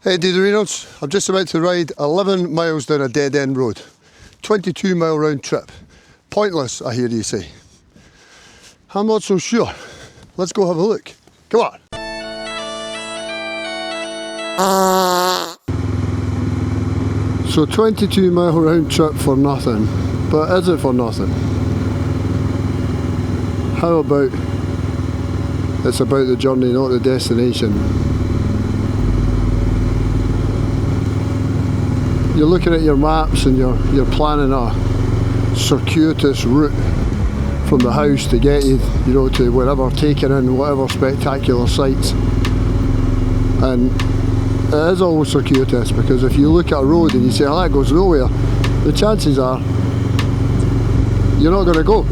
Hey Reynolds, I'm just about to ride 11 miles down a dead-end road. 22-mile round trip. Pointless, I hear you say. I'm not so sure. Let's go have a look. Come on. So 22-mile round trip for nothing. But is it for nothing? How about it's about the journey, not the destination? You're looking at your maps and you're planning a circuitous route from the house to get you, to wherever, taking in whatever spectacular sights. And it is always circuitous, because if you look at a road and you say, oh, that goes nowhere, the chances are you're not going to go.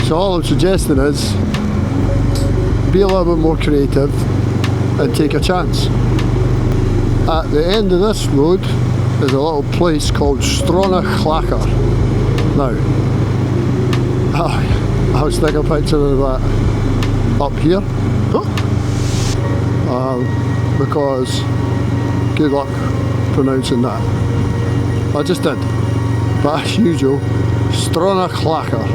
So all I'm suggesting is be a little bit more creative and take a chance. At the end of this road is a little place called Stronachlacker. Now, I'll stick a picture of that up here, because good luck pronouncing that. I just did, but as usual, Stronachlacker.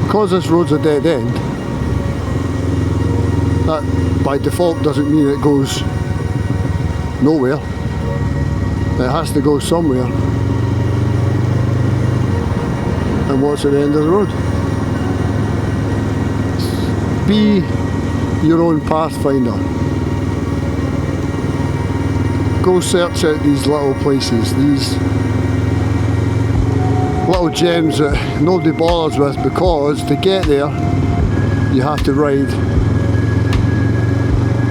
Because this road's a dead end, that by default doesn't mean it goes nowhere. It has to go somewhere. And what's at the end of the road? Be your own pathfinder. Go search out these little places, these little gems that nobody bothers with, because to get there you have to ride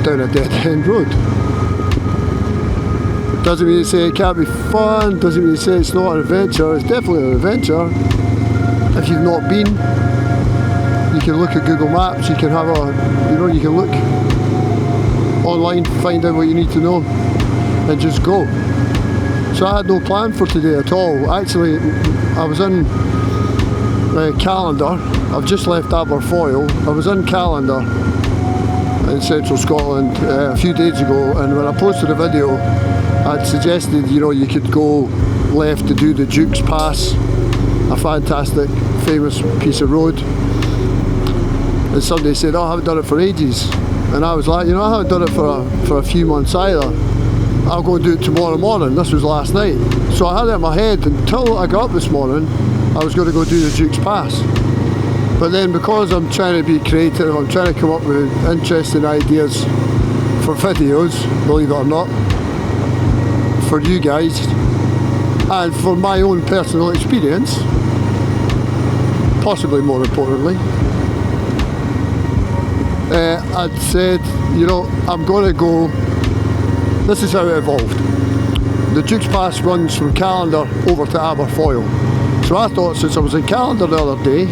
down a dead end road. Doesn't mean to say it can't be fun, doesn't mean to say it's not an adventure. It's definitely an adventure. If you've not been, you can look at Google Maps, you can have you can look online, find out what you need to know, and just go. So I had no plan for today at all. Actually, I was in Calendar. I've just left Aberfoyle. I was in Calendar in central Scotland a few days ago, and when I posted a video, I'd suggested, you could go left to do the Duke's Pass, a fantastic, famous piece of road. And somebody said, oh, I haven't done it for ages. And I was like, I haven't done it for a few months either. I'll go and do it tomorrow morning. This was last night. So I had it in my head until I got up this morning, I was going to go do the Duke's Pass. But then, because I'm trying to be creative, I'm trying to come up with interesting ideas for videos, believe it or not, for you guys, and for my own personal experience, possibly more importantly, I'd said, I'm going to go. This is how it evolved. The Duke's Pass runs from Calendar over to Aberfoyle. So I thought, since I was in Calendar the other day,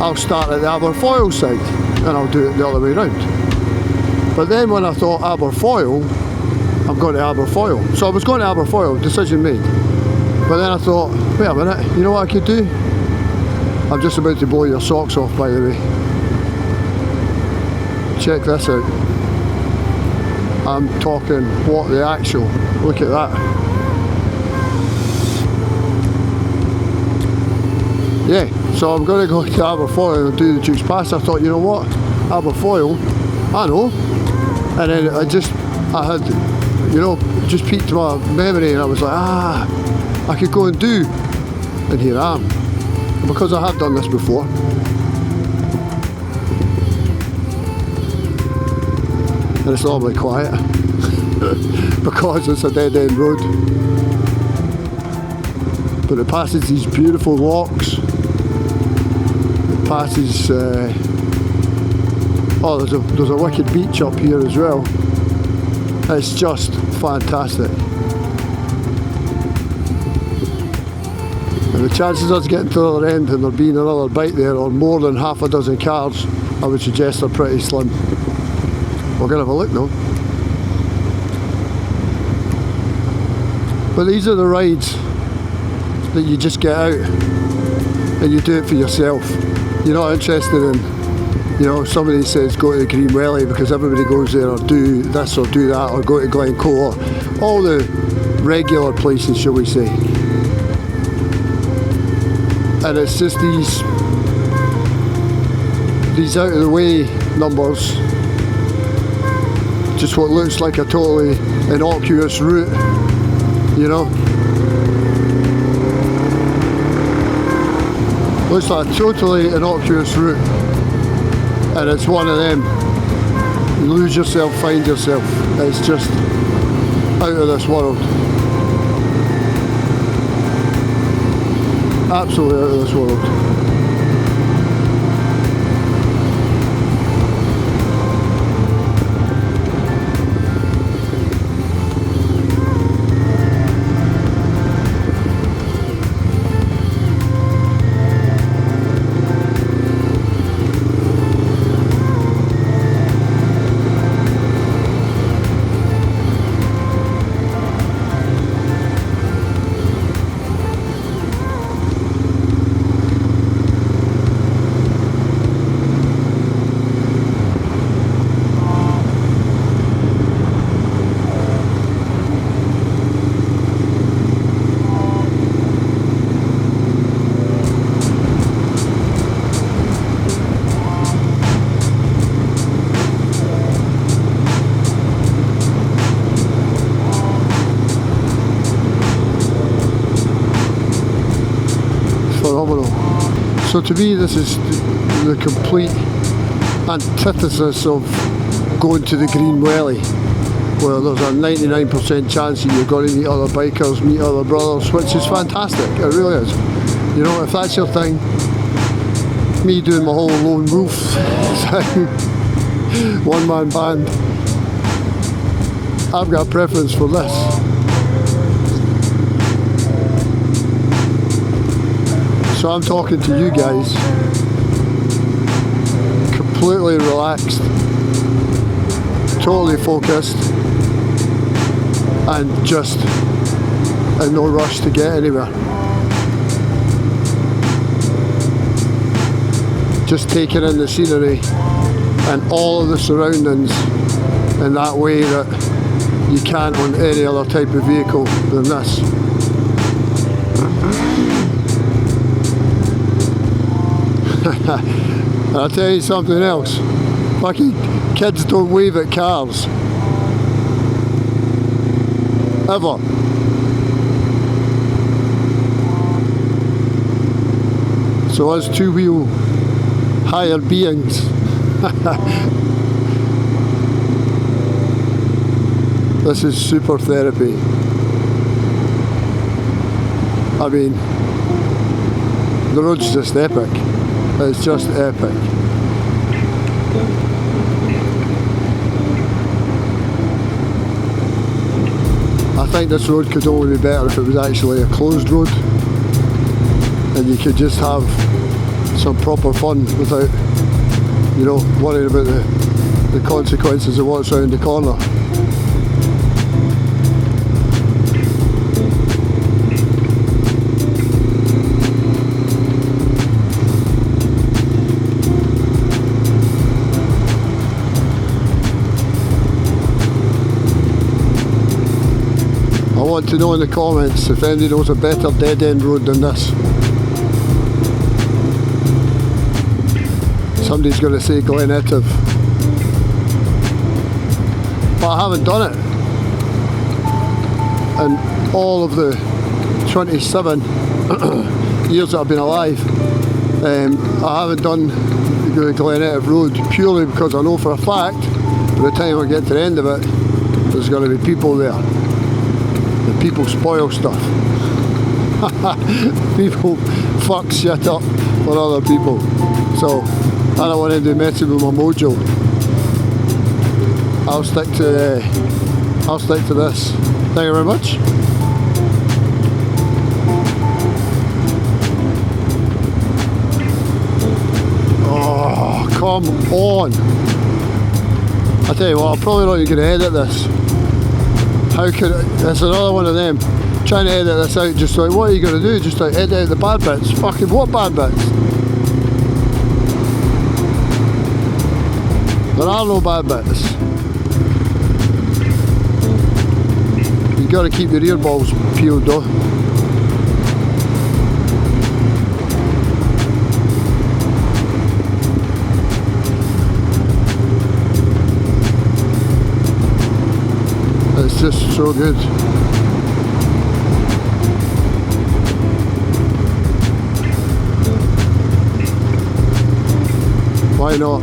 I'll start at the Aberfoyle side and I'll do it the other way round. But then when I thought Aberfoyle, I'm going to Aberfoyle. So I was going to Aberfoyle, decision made. But then I thought, wait a minute, you know what I could do? I'm just about to blow your socks off, by the way. Check this out. I'm talking, what the actual, look at that. Yeah, so I'm going to go to Aberfoyle and do the Duke's Pass. I thought, you know what, Aberfoyle, I know. And then I had, just peeked to my memory, and I was like, I could go and do. And here I am. And because I have done this before, and it's normally quiet because it's a dead end road, but it passes these beautiful locks. It passes there's a wicked beach up here as well. It's just fantastic, and the chances of us getting to the other end and there being another bike there, or more than half a dozen cars, I would suggest are pretty slim. We're going to have a look though. But these are the rides that you just get out and you do it for yourself. You're not interested in You know, somebody says go to the Green Welly because everybody goes there, or do this or do that, or go to Glencoe, or all the regular places, shall we say. And it's just these out of the way numbers, just what looks like a totally innocuous route, you know. Looks like a totally innocuous route, and it's one of them. You lose yourself, find yourself. It's just out of this world. Absolutely out of this world. Phenomenal. So to me, this is the complete antithesis of going to the Green Welly, where there's a 99% chance that you're going to meet other bikers, meet other brothers, which is fantastic. It really is. You know, if that's your thing, me doing my whole lone wolf thing, one-man band, I've got a preference for this. So I'm talking to you guys, completely relaxed, totally focused, and just in no rush to get anywhere. Just taking in the scenery and all of the surroundings in that way that you can't on any other type of vehicle than this. And I'll tell you something else, fucking kids don't wave at cars, ever. So us two-wheel higher beings, this is super therapy. I mean, the road's just epic. It's just epic. I think this road could only be better if it was actually a closed road and you could just have some proper fun without, you know, worrying about the consequences of what's around the corner. I want to know in the comments if anybody knows a better dead end road than this. Somebody's going to say Glen Etive, but I haven't done it in all of the 27 years that I've been alive. I haven't done the Glen Etive road purely because I know for a fact by the time I get to the end of it there's going to be people there. And people spoil stuff. People fuck shit up for other people. So I don't want to be messing with my mojo. I'll stick to this. Thank you very much. Oh, come on. I tell you what, I'm probably not even going to edit this. How could it's another one of them. Trying to edit this out, just like, what are you going to do? Just like edit out the bad bits. Fucking what bad bits? There are no bad bits. You gotta keep your ear balls peeled though. It's just so good. Why not?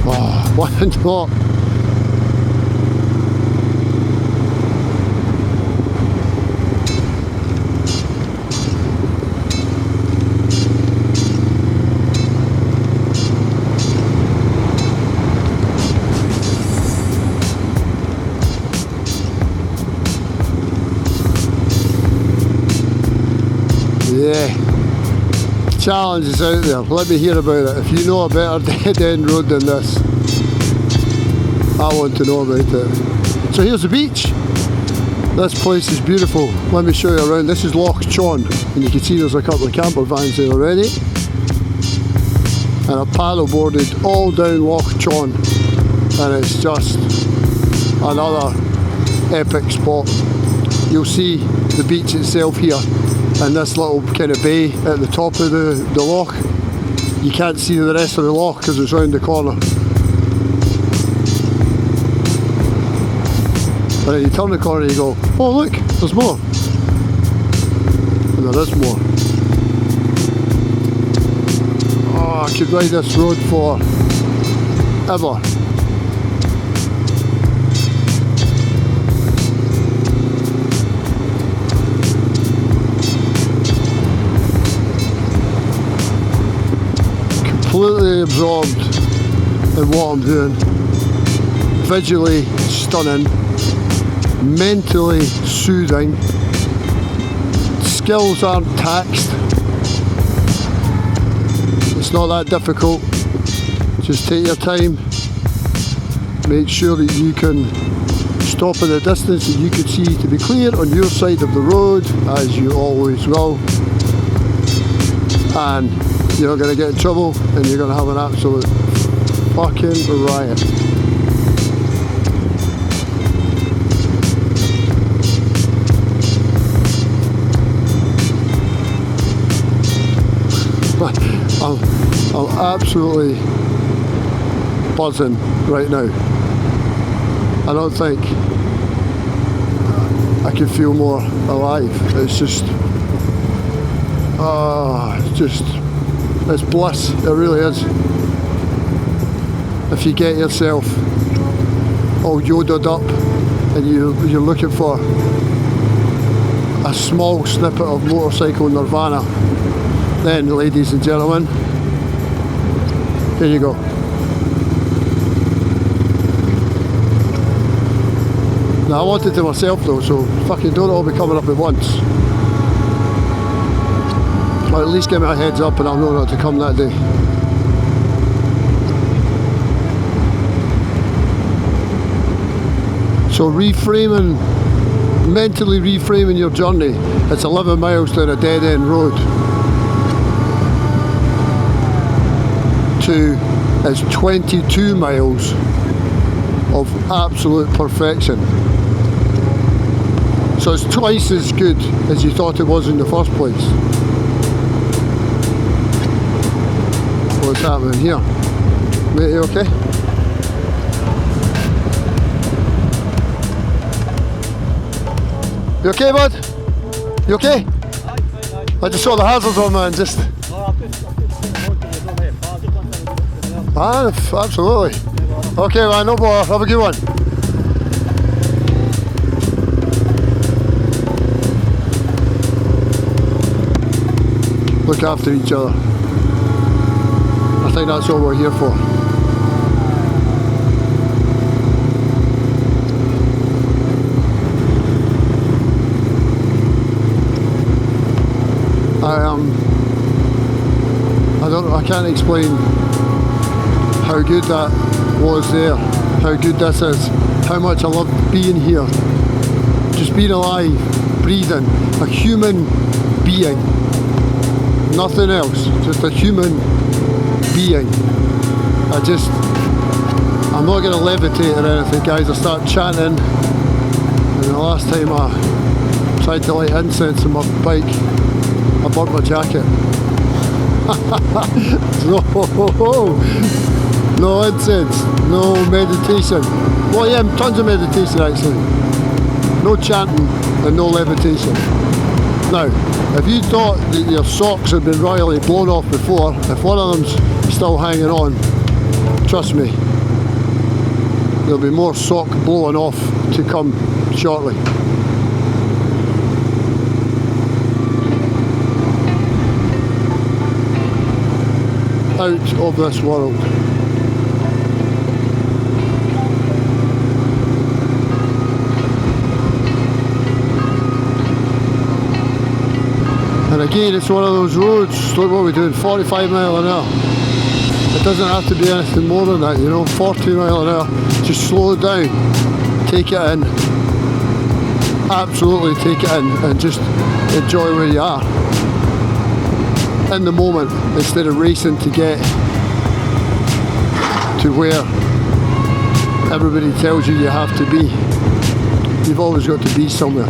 Oh, why not? Yeah. Challenge is out there. Let me hear about it. If you know a better dead end road than this, I want to know about it. So here's the beach. This place is beautiful. Let me show you around. This is Loch Chon, and you can see there's a couple of camper vans there already. And I've paddle boarded all down Loch Chon, and it's just another epic spot. You'll see the beach itself here, and this little kind of bay at the top of the loch. You can't see the rest of the loch because it's round the corner. And then you turn the corner and you go, oh look, there's more. And there is more. Oh, I could ride this road for ever. Completely absorbed in what I'm doing. Visually stunning, mentally soothing. Skills aren't taxed. It's not that difficult. Just take your time. Make sure that you can stop at the distance that you could see to be clear on your side of the road, as you always will. And you're not going to get in trouble, and you're going to have an absolute fucking riot. I'm absolutely buzzing right now. I don't think I can feel more alive. It's just, it's bliss. It really is. If you get yourself all yodered up and you're looking for a small snippet of motorcycle Nirvana, then, ladies and gentlemen, here you go. Now, I want it to myself though, so fucking don't all be coming up at once. Or at least give me a heads up and I'll know not to come that day. So mentally reframing your journey. It's 11 miles down a dead end road. It's 22 miles of absolute perfection. So it's twice as good as you thought it was in the first place. What's happening here? Mate, you okay? You okay, bud? You okay? I just saw the hazards on, man, just... Absolutely. Okay, man, no bother. Have a good one. Look after each other. I think that's what we're here for. I can't explain how good that was there, how good this is, how much I love being here, just being alive, breathing, a human being, nothing else, just a human being. I'm not going to levitate or anything, guys. I start chanting, and the last time I tried to light incense on my bike, I burnt my jacket. No incense, no meditation. Well, yeah, tons of meditation actually. No chanting and no levitation. Now, if you thought that your socks had been royally blown off before, if one of them's still hanging on, trust me, there'll be more sock blowing off to come shortly. Out of this world. And again, it's one of those roads, look what we're doing, 45 mile an hour. It doesn't have to be anything more than that, you know, 40 mile an hour. Just slow it down, take it in, absolutely take it in, and just enjoy where you are. In the moment, instead of racing to get to where everybody tells you have to be. You've always got to be somewhere.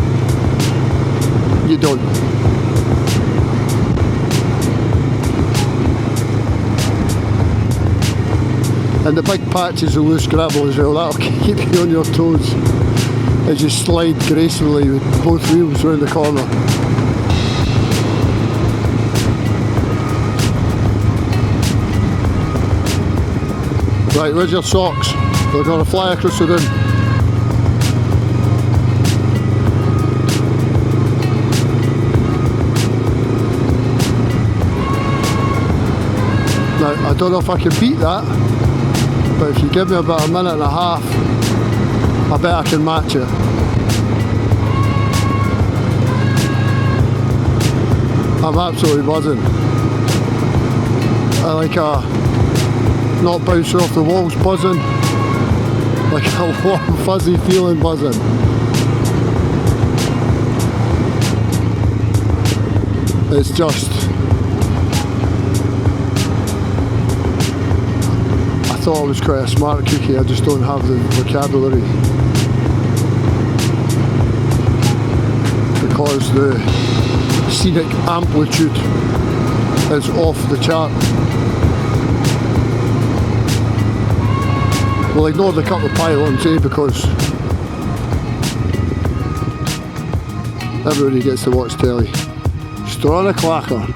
You don't. And the big patches of loose gravel as well, that'll keep you on your toes as you slide gracefully with both wheels round the corner. Right, where's your socks? They're going to fly across the room. Now, I don't know if I can beat that, but if you give me about a minute and a half, I bet I can match it. I'm absolutely buzzing. I like not bouncing off the walls buzzing, like a warm fuzzy feeling buzzing. It's just, I thought I was quite a smart cookie, I just don't have the vocabulary. Because the scenic amplitude is off the chart. We'll ignore the couple of pylons, because everybody gets to watch telly. Straw the clacker.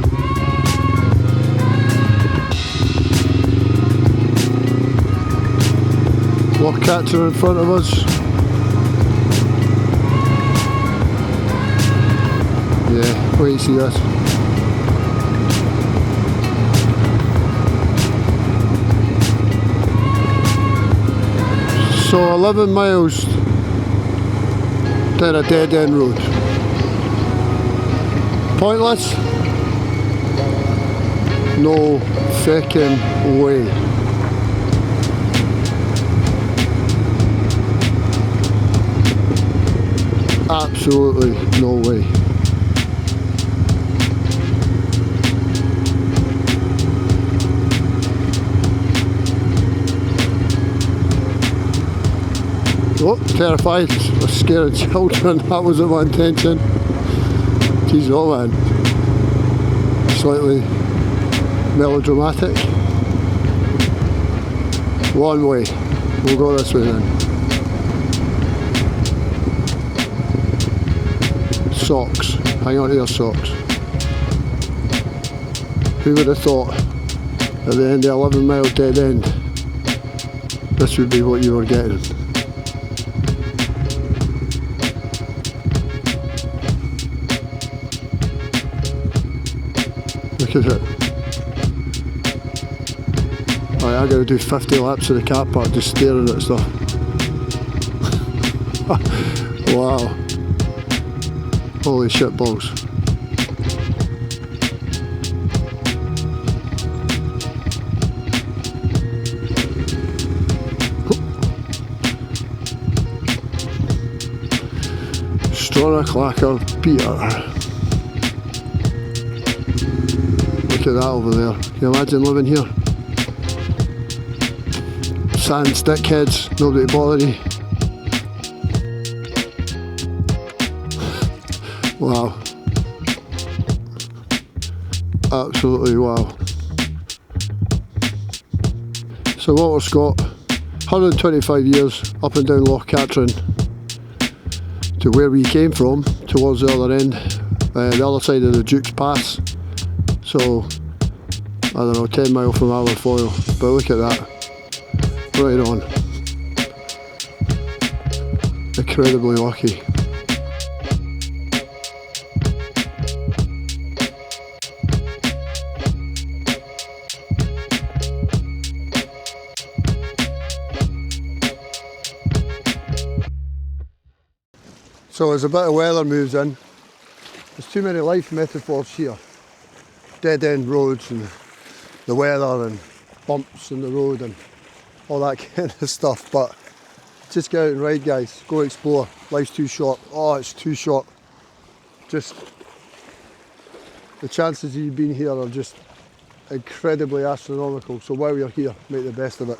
Lock catcher in front of us. Yeah, wait to see this. So 11 miles down a dead end road. Pointless? No fucking way. Absolutely no way. Oh, terrified, scaring children, that wasn't my intention. Jeez, oh man. Slightly melodramatic. One way. We'll go this way then. Socks. Hang on to your socks. Who would have thought at the end of 11 mile dead end this would be what you were getting? Look at it. Right, I gotta do 50 laps of the car park just staring at stuff. Wow. Holy shit balls. Strona Clacker Peter. Look at that over there. Can you imagine living here? sand stick heads, nobody to bother you. Wow. Absolutely wow. So Walter Scott, 125 years up and down Loch Katrine to where we came from, towards the other end, the other side of the Duke's Pass. So, I don't know, 10 mile from Aberfoyle, but look at that, right on. Incredibly lucky. So as a bit of weather moves in, there's too many life metaphors here. Dead end roads and the weather and bumps in the road and all that kind of stuff, but just get out and ride, guys. Go explore. Life's too short. Oh, it's too short. Just the chances of you being here are just incredibly astronomical, so while you're here, make the best of it.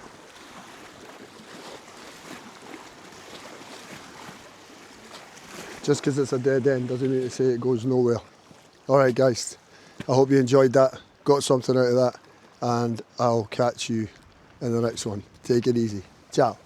Just because it's a dead end doesn't mean to say it goes nowhere. Alright guys, I hope you enjoyed that, got something out of that, and I'll catch you in the next one. Take it easy. Ciao.